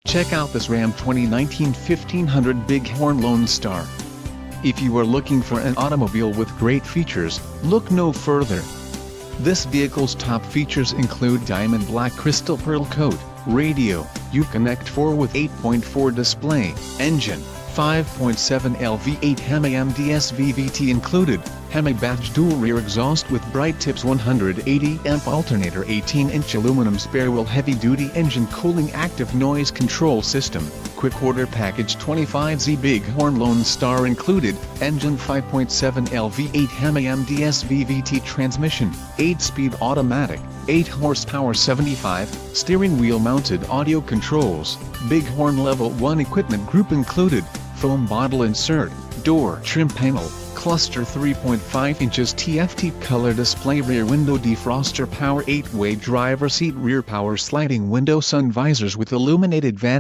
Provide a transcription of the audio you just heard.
Check out this Ram 2019 1500 Bighorn Lone Star. If you are looking for an automobile with great features, look no further. This vehicle's top features include diamond black crystal pearl coat, radio, Uconnect 4 with 8.4 display, engine, 5.7 LV8 Hemi MDS VVT included, Hemi badge dual rear exhaust with bright tips 180 amp alternator 18-inch aluminum spare wheel heavy-duty engine cooling active noise control system, quick order package 25Z Bighorn Lone Star included, engine 5.7 LV8 Hemi MDS VVT transmission, 8-speed automatic, 8 horsepower 75, steering wheel mounted audio controls, Bighorn Level 1 equipment group included, foam bottle insert, door trim panel, cluster 3.5 inches TFT color display rear window defroster power 8-way driver seat rear power sliding window sun visors with illuminated van